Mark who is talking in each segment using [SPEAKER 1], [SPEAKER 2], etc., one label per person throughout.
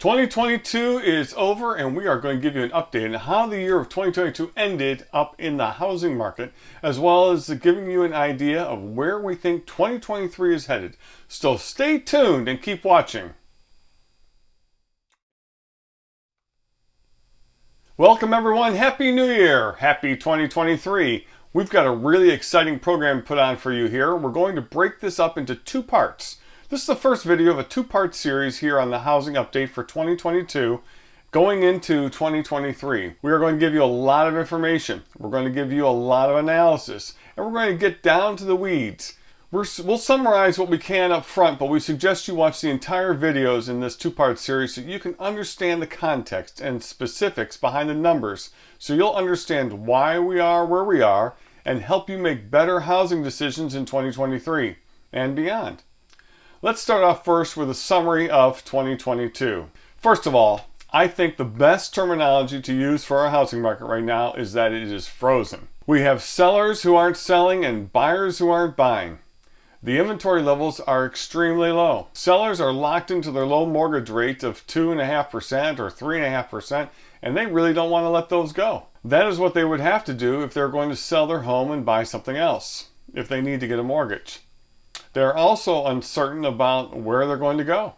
[SPEAKER 1] 2022 is over, and we are going to give you an update on how the year of 2022 ended up in the housing market, as well as giving you an idea of where we think 2023 is headed. So stay tuned and keep watching. Welcome everyone, Happy New Year, Happy 2023. We've got a really exciting program put on for you here. We're going to break this up into two parts. This is the first video of a two-part series here on the housing update for 2022 going into 2023. We are going to give you a lot of information. We're going to give you a lot of analysis, and we're going to get down to the weeds. We'll summarize what we can up front, but we suggest you watch the entire videos in this two-part series so you can understand the context and specifics behind the numbers, so you'll understand why we are where we are and help you make better housing decisions in 2023 and beyond. Let's start off first with a summary of 2022. First of all, I think the best terminology to use for our housing market right now is that it is frozen. We have sellers who aren't selling and buyers who aren't buying. The inventory levels are extremely low. Sellers are locked into their low mortgage rates of 2.5% or 3.5%, and they really don't want to let those go. That is what they would have to do if they're going to sell their home and buy something else, if they need to get a mortgage. They're also uncertain about where they're going to go.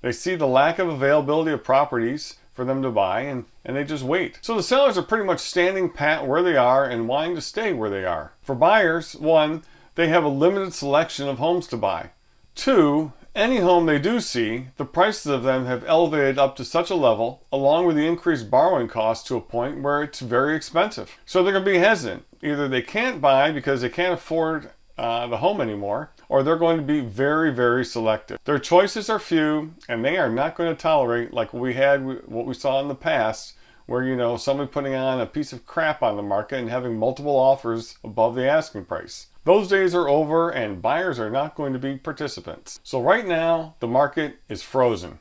[SPEAKER 1] They see the lack of availability of properties for them to buy, and they just wait. So the sellers are pretty much standing pat where they are and wanting to stay where they are. For buyers, one, they have a limited selection of homes to buy. Two, any home they do see, the prices of them have elevated up to such a level, along with the increased borrowing costs to a point where it's very expensive. So they're going to be hesitant. Either they can't buy because they can't afford the home anymore, or they're going to be very, very selective. Their choices are few, and they are not going to tolerate like what we saw in the past, where somebody putting on a piece of crap on the market and having multiple offers above the asking price. Those days are over, and buyers are not going to be participants. So right now, the market is frozen.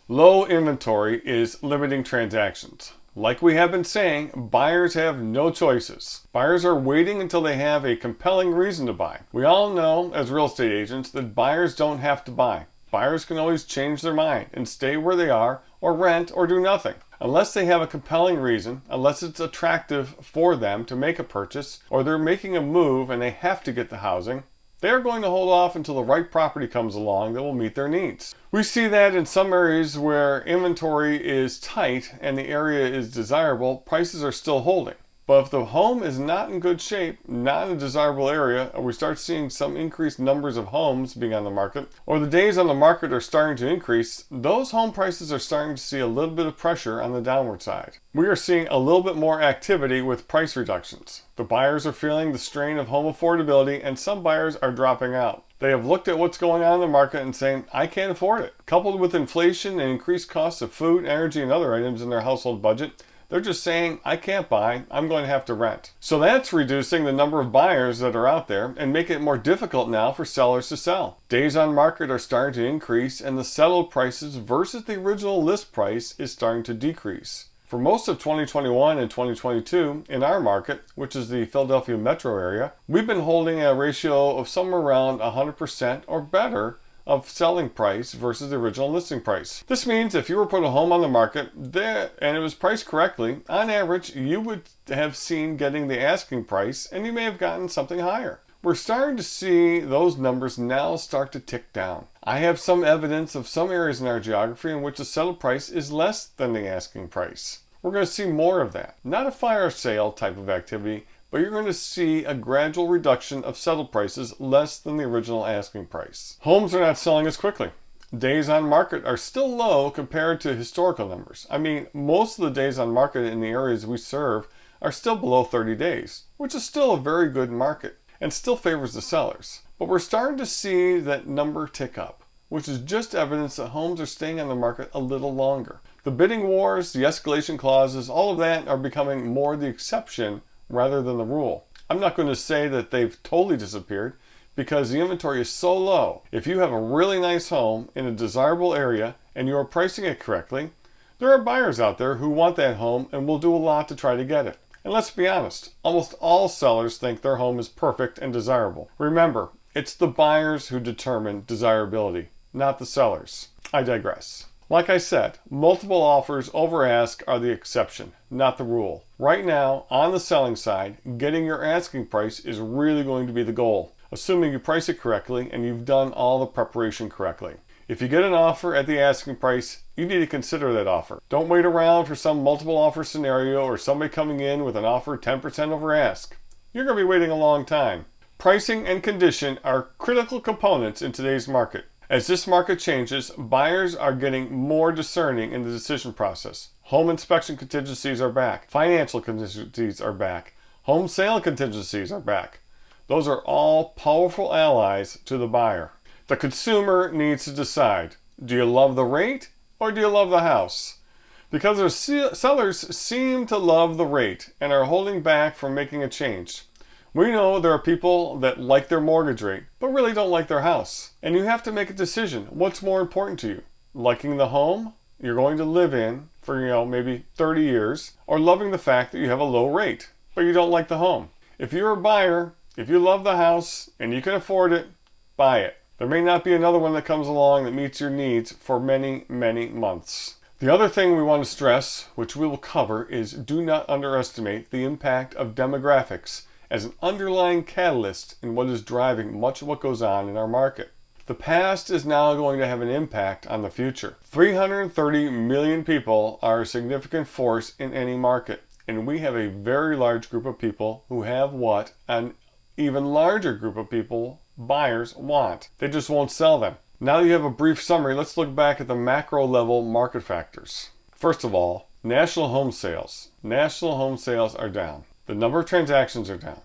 [SPEAKER 1] Low inventory is limiting transactions. Like we have been saying, buyers have no choices. Buyers are waiting until they have a compelling reason to buy. We all know, as real estate agents, that buyers don't have to buy. Buyers can always change their mind and stay where they are, or rent, or do nothing. Unless they have a compelling reason, unless it's attractive for them to make a purchase, or they're making a move and they have to get the housing, they are going to hold off until the right property comes along that will meet their needs. We see that in some areas where inventory is tight and the area is desirable, prices are still holding. But if the home is not in good shape, not in a desirable area, or we start seeing some increased numbers of homes being on the market, or the days on the market are starting to increase, those home prices are starting to see a little bit of pressure on the downward side. We are seeing a little bit more activity with price reductions. The buyers are feeling the strain of home affordability, and some buyers are dropping out. They have looked at what's going on in the market and saying, I can't afford it. Coupled with inflation and increased costs of food, energy, and other items in their household budget, they're just saying, I can't buy, I'm going to have to rent. So that's reducing the number of buyers that are out there and making it more difficult now for sellers to sell. Days on market are starting to increase, and the settled prices versus the original list price is starting to decrease. For most of 2021 and 2022, in our market, which is the Philadelphia metro area, we've been holding a ratio of somewhere around 100% or better of selling price versus the original listing price. This means if you were put a home on the market and it was priced correctly, on average you would have seen getting the asking price, and you may have gotten something higher. We're starting to see those numbers now start to tick down. I have some evidence of some areas in our geography in which the settled price is less than the asking price. We're going to see more of that. Not a fire sale type of activity, but you're going to see a gradual reduction of settled prices less than the original asking price. Homes are not selling as quickly. Days on market are still low compared to historical numbers. I mean, most of the days on market in the areas we serve are still below 30 days, which is still a very good market and still favors the sellers. But we're starting to see that number tick up, which is just evidence that homes are staying on the market a little longer. The bidding wars, the escalation clauses, all of that are becoming more the exception rather than the rule. I'm not going to say that they've totally disappeared because the inventory is so low. If you have a really nice home in a desirable area and you are pricing it correctly, there are buyers out there who want that home and will do a lot to try to get it. And let's be honest, almost all sellers think their home is perfect and desirable. Remember, it's the buyers who determine desirability, not the sellers. I digress. Like I said, multiple offers over ask are the exception, not the rule. Right now, on the selling side, getting your asking price is really going to be the goal, assuming you price it correctly and you've done all the preparation correctly. If you get an offer at the asking price, you need to consider that offer. Don't wait around for some multiple offer scenario or somebody coming in with an offer 10% over ask. You're going to be waiting a long time. Pricing and condition are critical components in today's market. As this market changes, buyers are getting more discerning in the decision process. Home inspection contingencies are back. Financial contingencies are back. Home sale contingencies are back. Those are all powerful allies to the buyer. The consumer needs to decide, do you love the rate or do you love the house? Because our sellers seem to love the rate and are holding back from making a change. We know there are people that like their mortgage rate, but really don't like their house. And you have to make a decision. What's more important to you? Liking the home you're going to live in for, maybe 30 years, or loving the fact that you have a low rate, but you don't like the home? If you're a buyer, if you love the house and you can afford it, buy it. There may not be another one that comes along that meets your needs for many, many months. The other thing we want to stress, which we will cover, is do not underestimate the impact of demographics as an underlying catalyst in what is driving much of what goes on in our market. The past is now going to have an impact on the future. 330 million people are a significant force in any market, and we have a very large group of people who have what an even larger group of people, buyers, want. They just won't sell them. Now that you have a brief summary, let's look back at the macro level market factors. First of all, national home sales. National home sales are down. The number of transactions are down.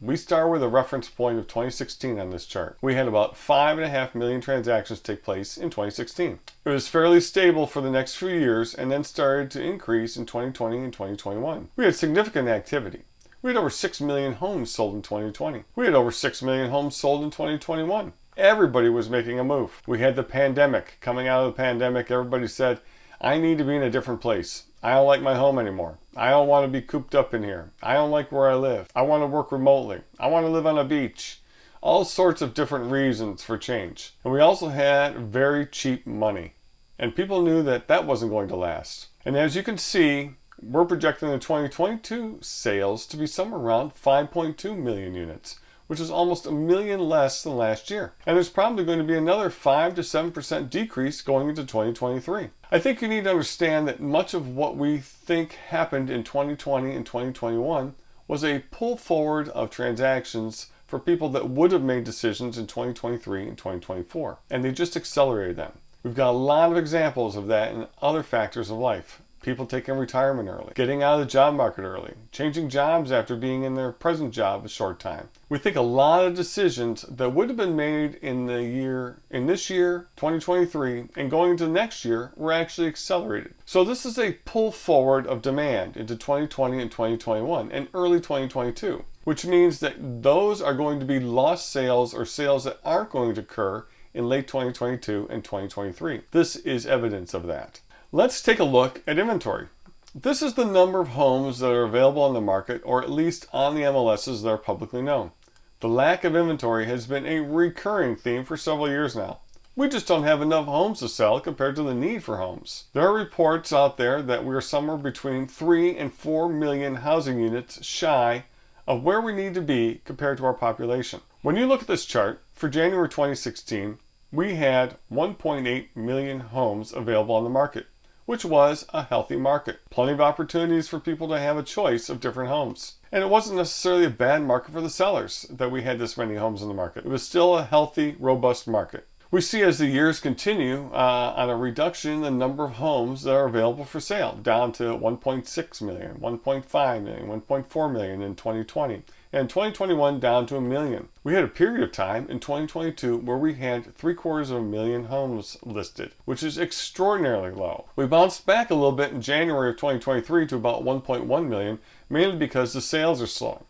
[SPEAKER 1] We start with a reference point of 2016 on this chart. We had about 5.5 million transactions take place in 2016. It was fairly stable for the next few years and then started to increase in 2020 and 2021. We had significant activity. We had over 6 million homes sold in 2020. We had over 6 million homes sold in 2021. Everybody was making a move. We had the pandemic. Coming out of the pandemic, everybody said, I need to be in a different place. I don't like my home anymore. I don't want to be cooped up in here. I don't like where I live. I want to work remotely. I want to live on a beach. All sorts of different reasons for change. And we also had very cheap money. And people knew that that wasn't going to last. And as you can see, we're projecting the 2022 sales to be somewhere around 5.2 million units, which is almost a million less than last year. And there's probably going to be another 5 to 7% decrease going into 2023. I think you need to understand that much of what we think happened in 2020 and 2021 was a pull forward of transactions for people that would have made decisions in 2023 and 2024, and they just accelerated them. We've got a lot of examples of that in other factors of life. People taking retirement early, getting out of the job market early, changing jobs after being in their present job a short time. We think a lot of decisions that would have been made in this year, 2023, and going into the next year were actually accelerated. So this is a pull forward of demand into 2020 and 2021 and early 2022, which means that those are going to be lost sales or sales that aren't going to occur in late 2022 and 2023. This is evidence of that. Let's take a look at inventory. This is the number of homes that are available on the market, or at least on the MLSs that are publicly known. The lack of inventory has been a recurring theme for several years now. We just don't have enough homes to sell compared to the need for homes. There are reports out there that we're somewhere between 3 and 4 million housing units shy of where we need to be compared to our population. When you look at this chart, for January 2016, we had 1.8 million homes available on the market, which was a healthy market. Plenty of opportunities for people to have a choice of different homes. And it wasn't necessarily a bad market for the sellers that we had this many homes in the market. It was still a healthy, robust market. We see as the years continue on a reduction in the number of homes that are available for sale, down to 1.6 million, 1.5 million, 1.4 million in 2020. And 2021 down to 1 million. We had a period of time in 2022 where we had 750,000 homes listed, which is extraordinarily low. We bounced back a little bit in January of 2023 to about 1.1 million, mainly because the sales are slowing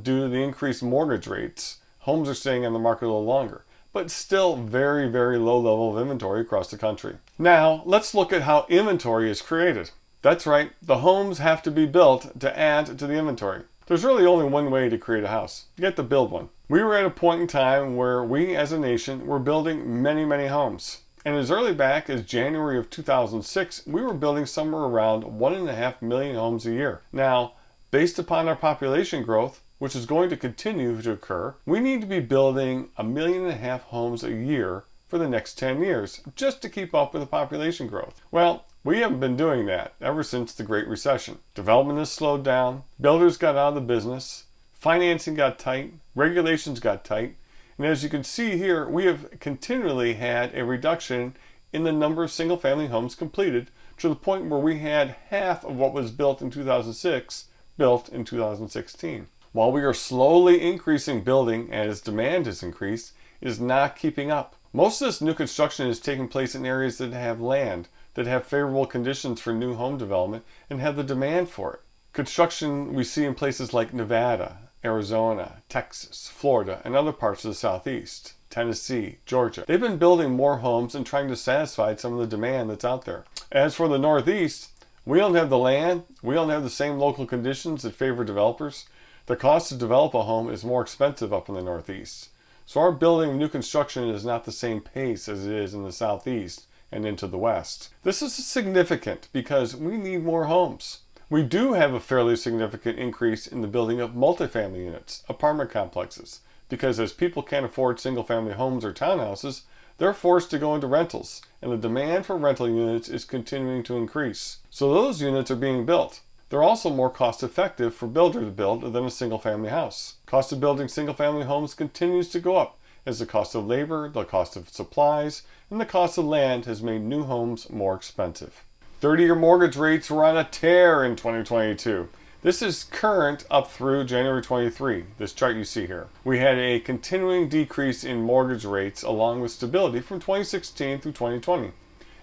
[SPEAKER 1] due to the increased mortgage rates. Homes are staying on the market a little longer, but still very, very low level of inventory across the country. Now, let's look at how inventory is created. That's right, the homes have to be built to add to the inventory. There's really only one way to create a house. You have to build one. We were at a point in time where we as a nation were building many, many homes. And as early back as January of 2006, we were building somewhere around 1.5 million homes a year. Now, based upon our population growth, which is going to continue to occur, we need to be building 1.5 million homes a year for the next 10 years, just to keep up with the population growth. Well, we haven't been doing that ever since the Great Recession. Development has slowed down, builders got out of the business, financing got tight, regulations got tight, and as you can see here, we have continually had a reduction in the number of single-family homes completed to the point where we had half of what was built in 2006 built in 2016. While we are slowly increasing building as demand has increased, it is not keeping up. Most of this new construction is taking place in areas that have land, that have favorable conditions for new home development, and have the demand for it. Construction we see in places like Nevada, Arizona, Texas, Florida, and other parts of the Southeast, Tennessee, Georgia. They've been building more homes and trying to satisfy some of the demand that's out there. As for the Northeast, we don't have the land, we don't have the same local conditions that favor developers. The cost to develop a home is more expensive up in the Northeast. So our building new construction is not the same pace as it is in the Southeast and into the West. This is significant because we need more homes. We do have a fairly significant increase in the building of multifamily units, apartment complexes, because as people can't afford single-family homes or townhouses, they're forced to go into rentals, and the demand for rental units is continuing to increase. So those units are being built. They're also more cost-effective for builder to build than a single-family house. Cost of building single-family homes continues to go up as the cost of labor, the cost of supplies, and the cost of land has made new homes more expensive. 30-year mortgage rates were on a tear in 2022. This is current up through January 23, this chart you see here. We had a continuing decrease in mortgage rates along with stability from 2016 through 2020.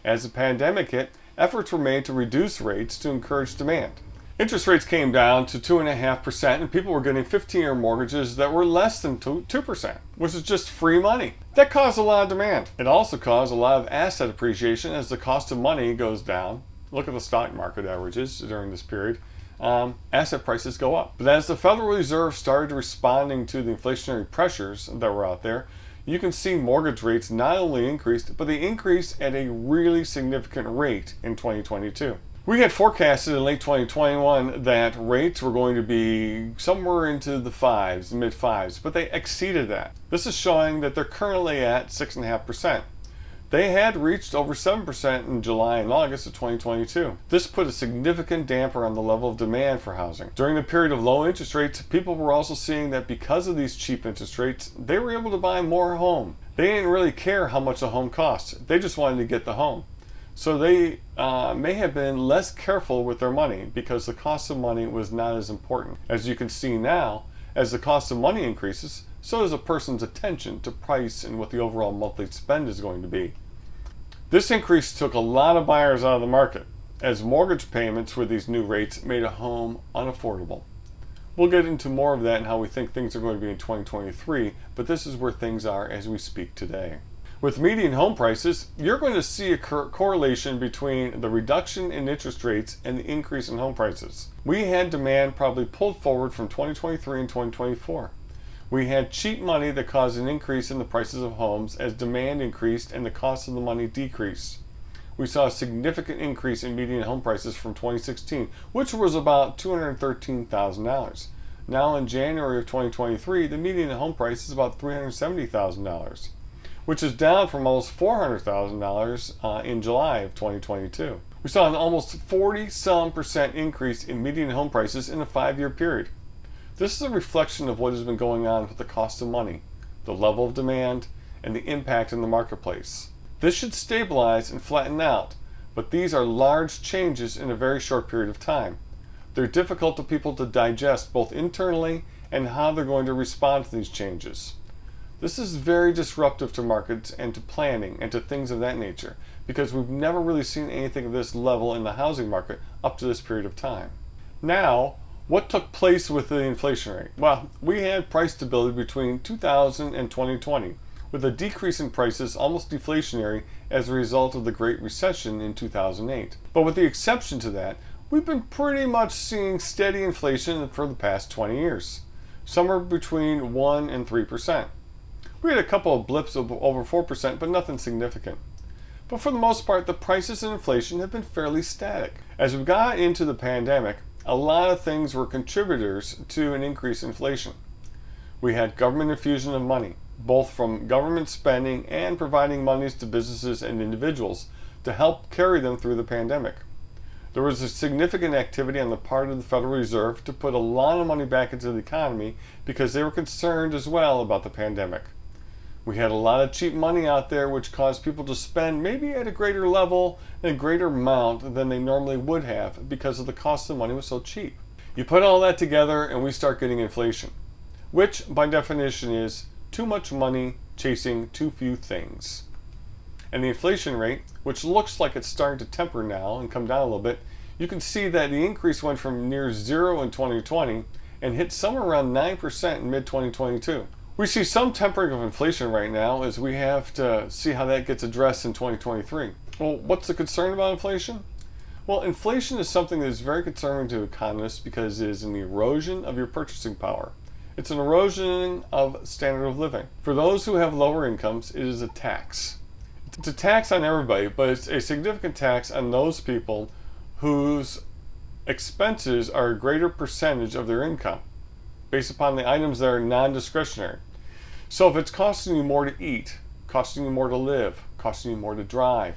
[SPEAKER 1] As the pandemic hit, efforts were made to reduce rates to encourage demand. Interest rates came down to 2.5% and people were getting 15-year mortgages that were less than 2%, which is just free money. That caused a lot of demand. It also caused a lot of asset appreciation as the cost of money goes down. Look at the stock market averages during this period. Asset prices go up. But as the Federal Reserve started responding to the inflationary pressures that were out there, you can see mortgage rates not only increased, but they increased at a really significant rate in 2022. We had forecasted in late 2021 that rates were going to be somewhere into the fives, mid fives, but they exceeded that. This is showing that they're currently at 6.5%. They had reached over 7% in July and August of 2022. This put a significant damper on the level of demand for housing. During the period of low interest rates, people were also seeing that because of these cheap interest rates, they were able to buy more home. They didn't really care how much a home cost. They just wanted to get the home. So they may have been less careful with their money because the cost of money was not as important. As you can see now, as the cost of money increases, so does a person's attention to price and what the overall monthly spend is going to be. This increase took a lot of buyers out of the market, as mortgage payments with these new rates made a home unaffordable. We'll get into more of that and how we think things are going to be in 2023, but this is where things are as we speak today. With median home prices, you're going to see a correlation between the reduction in interest rates and the increase in home prices. We had demand probably pulled forward from 2023 and 2024. We had cheap money that caused an increase in the prices of homes as demand increased and the cost of the money decreased. We saw a significant increase in median home prices from 2016, which was about $213,000. Now in January of 2023, the median home price is about $370,000. Which is down from almost $400,000 in July of 2022. We saw an almost 40% increase in median home prices in a 5-year period. This is a reflection of what has been going on with the cost of money, the level of demand, and the impact in the marketplace. This should stabilize and flatten out, but these are large changes in a very short period of time. They're difficult for people to digest both internally and how they're going to respond to these changes. This is very disruptive to markets and to planning and to things of that nature because we've never really seen anything of this level in the housing market up to this period of time. Now, what took place with the inflation rate? Well, we had price stability between 2000 and 2020 with a decrease in prices almost deflationary as a result of the Great Recession in 2008. But with the exception to that, we've been pretty much seeing steady inflation for the past 20 years, somewhere between 1 and 3%. We had a couple of blips of over 4%, but nothing significant. But for the most part, the prices and inflation have been fairly static. As we got into the pandemic, a lot of things were contributors to an increase in inflation. We had government infusion of money, both from government spending and providing monies to businesses and individuals to help carry them through the pandemic. There was a significant activity on the part of the Federal Reserve to put a lot of money back into the economy because they were concerned as well about the pandemic. We had a lot of cheap money out there which caused people to spend maybe at a greater level and a greater amount than they normally would have because of the cost of money was so cheap. You put all that together and we start getting inflation, which by definition is too much money chasing too few things. And the inflation rate, which looks like it's starting to temper now and come down a little bit, you can see that the increase went from near zero in 2020 and hit somewhere around 9% in mid-2022. We see some tempering of inflation right now as we have to see how that gets addressed in 2023. Well, what's the concern about inflation? Well, inflation is something that is very concerning to economists because it is an erosion of your purchasing power. It's an erosion of standard of living. For those who have lower incomes, it is a tax. It's a tax on everybody, but it's a significant tax on those people whose expenses are a greater percentage of their income based upon the items that are non-discretionary. So if it's costing you more to eat, costing you more to live, costing you more to drive,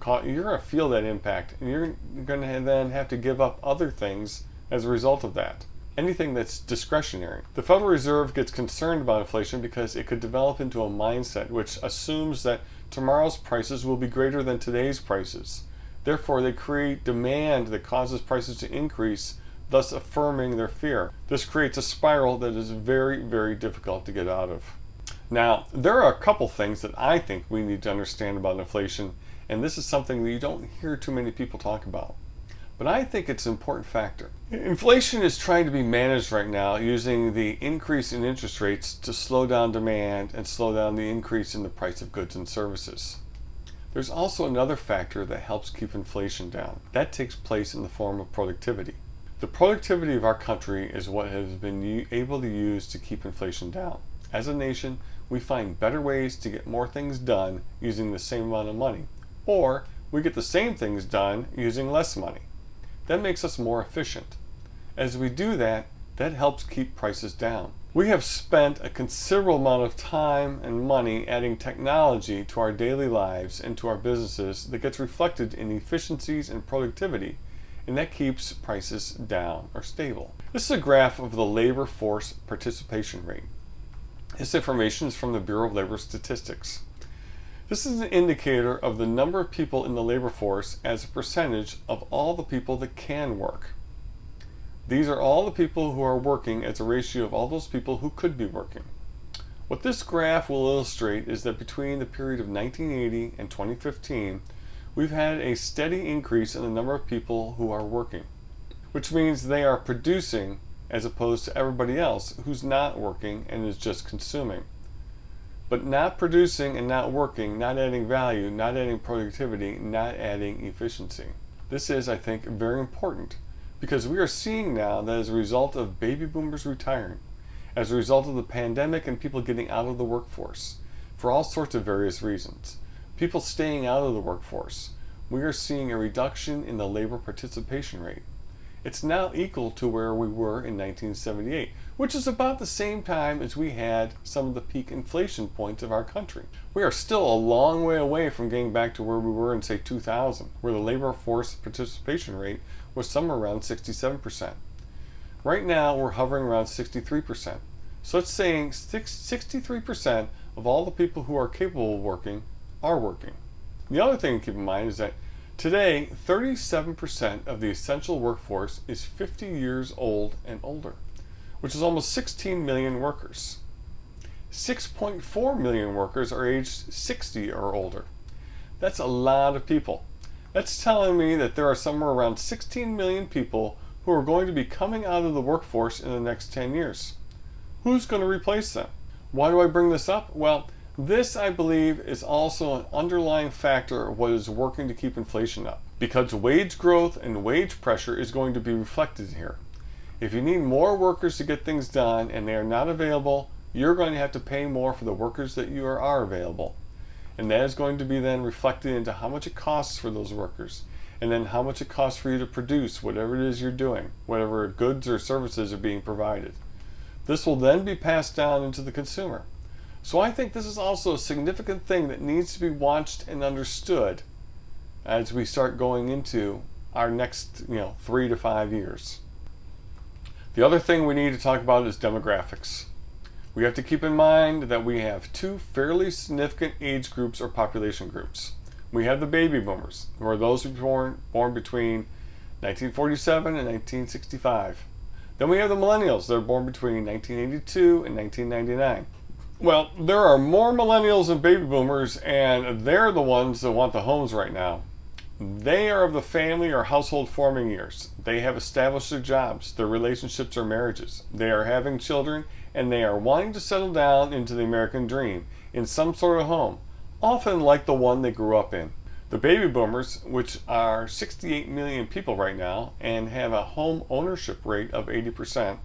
[SPEAKER 1] you're going to feel that impact, and you're going to then have to give up other things as a result of that. Anything that's discretionary. The Federal Reserve gets concerned about inflation because it could develop into a mindset which assumes that tomorrow's prices will be greater than today's prices. Therefore, they create demand that causes prices to increase, thus affirming their fear. This creates a spiral that is very, very difficult to get out of. Now, there are a couple things that I think we need to understand about inflation, and this is something that you don't hear too many people talk about. But I think it's an important factor. Inflation is trying to be managed right now using the increase in interest rates to slow down demand and slow down the increase in the price of goods and services. There's also another factor that helps keep inflation down. That takes place in the form of productivity. The productivity of our country is what has been able to use to keep inflation down. As a nation, we find better ways to get more things done using the same amount of money, or we get the same things done using less money. That makes us more efficient. As we do that, that helps keep prices down. We have spent a considerable amount of time and money adding technology to our daily lives and to our businesses that gets reflected in efficiencies and productivity, and that keeps prices down or stable. This is a graph of the labor force participation rate. This information is from the Bureau of Labor Statistics. This is an indicator of the number of people in the labor force as a percentage of all the people that can work. These are all the people who are working as a ratio of all those people who could be working. What this graph will illustrate is that between the period of 1980 and 2015, we've had a steady increase in the number of people who are working, which means they are producing as opposed to everybody else who's not working and is just consuming. But not producing and not working, not adding value, not adding productivity, not adding efficiency. This is, I think, very important because we are seeing now that as a result of baby boomers retiring, as a result of the pandemic and people getting out of the workforce, for all sorts of various reasons, people staying out of the workforce, we are seeing a reduction in the labor participation rate. It's now equal to where we were in 1978, which is about the same time as we had some of the peak inflation points of our country. We are still a long way away from getting back to where we were in, say, 2000, where the labor force participation rate was somewhere around 67%. Right now, we're hovering around 63%. So it's saying 63% of all the people who are capable of working are working. The other thing to keep in mind is that today, 37% of the essential workforce is 50 years old and older, which is almost 16 million workers. 6.4 million workers are aged 60 or older. That's a lot of people. That's telling me that there are somewhere around 16 million people who are going to be coming out of the workforce in the next 10 years. Who's going to replace them? Why do I bring this up? Well, this, I believe, is also an underlying factor of what is working to keep inflation up, because wage growth and wage pressure is going to be reflected here. If you need more workers to get things done and they are not available, you're going to have to pay more for the workers that are available. And that is going to be then reflected into how much it costs for those workers, and then how much it costs for you to produce whatever it is you're doing, whatever goods or services are being provided. This will then be passed down into the consumer. So I think this is also a significant thing that needs to be watched and understood as we start going into our next 3 to 5 years. The other thing we need to talk about is demographics. We have to keep in mind that we have two fairly significant age groups or population groups. We have the baby boomers, who are those who were born between 1947 and 1965. Then we have the millennials that are born between 1982 and 1999. Well, there are more millennials than baby boomers, and they're the ones that want the homes right now. They are of the family or household forming years. They have established their jobs, their relationships or marriages. They are having children, and they are wanting to settle down into the American dream in some sort of home, often like the one they grew up in. The baby boomers, which are 68 million people right now and have a home ownership rate of 80%,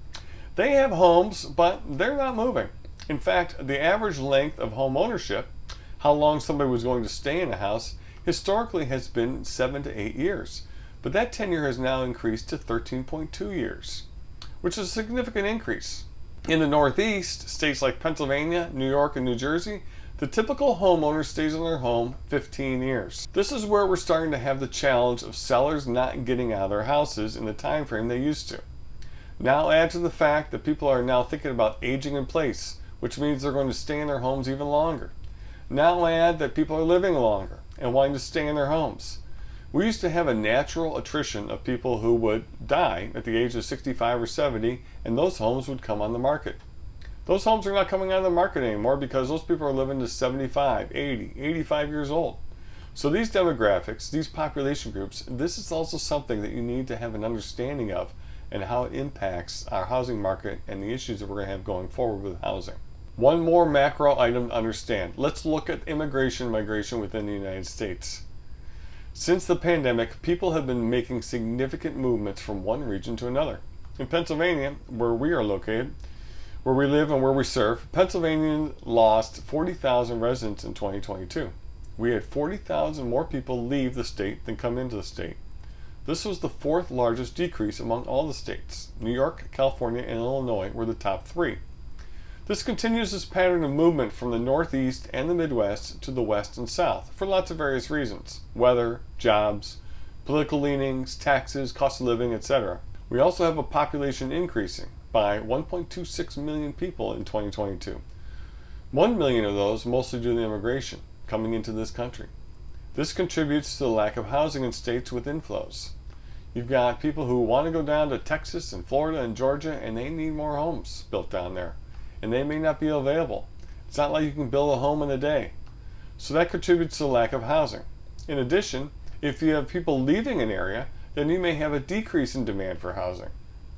[SPEAKER 1] they have homes, but they're not moving. In fact, the average length of home ownership, how long somebody was going to stay in a house, historically has been 7 to 8 years. But that tenure has now increased to 13.2 years, which is a significant increase. In the Northeast, states like Pennsylvania, New York, and New Jersey, the typical homeowner stays in their home 15 years. This is where we're starting to have the challenge of sellers not getting out of their houses in the time frame they used to. Now add to the fact that people are now thinking about aging in place, which means they're going to stay in their homes even longer. Now add that people are living longer and wanting to stay in their homes. We used to have a natural attrition of people who would die at the age of 65 or 70, and those homes would come on the market. Those homes are not coming on the market anymore because those people are living to 75, 80, 85 years old. So these demographics, these population groups, this is also something that you need to have an understanding of and how it impacts our housing market and the issues that we're going to have going forward with housing. One more macro item to understand. Let's look at immigration and migration within the United States. Since the pandemic, people have been making significant movements from one region to another. In Pennsylvania, where we are located, where we live and where we serve, Pennsylvania lost 40,000 residents in 2022. We had 40,000 more people leave the state than come into the state. This was the fourth largest decrease among all the states. New York, California, and Illinois were the top three. This continues this pattern of movement from the Northeast and the Midwest to the West and South for lots of various reasons: weather, jobs, political leanings, taxes, cost of living, etc. We also have a population increasing by 1.26 million people in 2022. 1 million of those mostly due to immigration coming into this country. This contributes to the lack of housing in states with inflows. You've got people who want to go down to Texas and Florida and Georgia, and they need more homes built down there, and they may not be available. It's not like you can build a home in a day. So that contributes to the lack of housing. In addition, if you have people leaving an area, then you may have a decrease in demand for housing.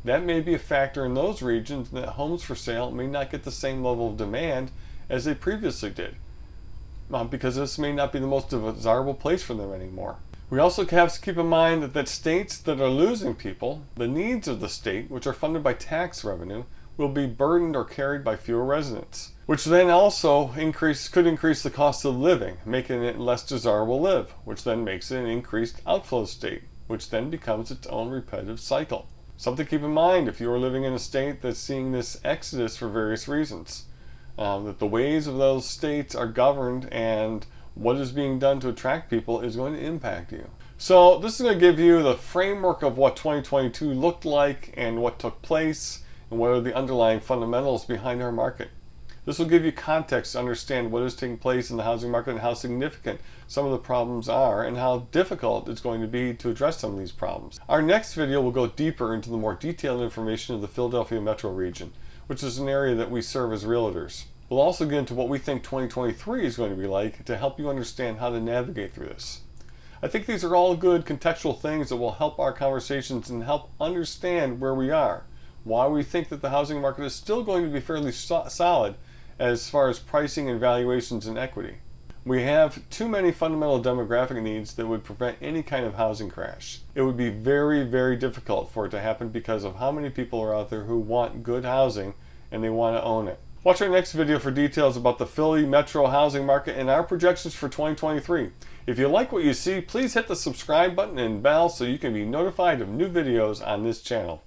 [SPEAKER 1] That may be a factor in those regions that homes for sale may not get the same level of demand as they previously did, because this may not be the most desirable place for them anymore. We also have to keep in mind that states that are losing people, the needs of the state, which are funded by tax revenue, will be burdened or carried by fewer residents, which then also could increase the cost of living, making it less desirable to live, which then makes it an increased outflow state, which then becomes its own repetitive cycle. Something to keep in mind if you are living in a state that's seeing this exodus for various reasons, that the ways of those states are governed and what is being done to attract people is going to impact you. So this is going to give you the framework of what 2022 looked like and what took place and what are the underlying fundamentals behind our market. This will give you context to understand what is taking place in the housing market and how significant some of the problems are and how difficult it's going to be to address some of these problems. Our next video will go deeper into the more detailed information of the Philadelphia metro region, which is an area that we serve as realtors. We'll also get into what we think 2023 is going to be like to help you understand how to navigate through this. I think these are all good contextual things that will help our conversations and help understand where we are, why we think that the housing market is still going to be fairly solid as far as pricing and valuations and equity. We have too many fundamental demographic needs that would prevent any kind of housing crash. It would be very, very difficult for it to happen because of how many people are out there who want good housing and they want to own it. Watch our next video for details about the Philly metro housing market and our projections for 2023. If you like what you see, please hit the subscribe button and bell so you can be notified of new videos on this channel.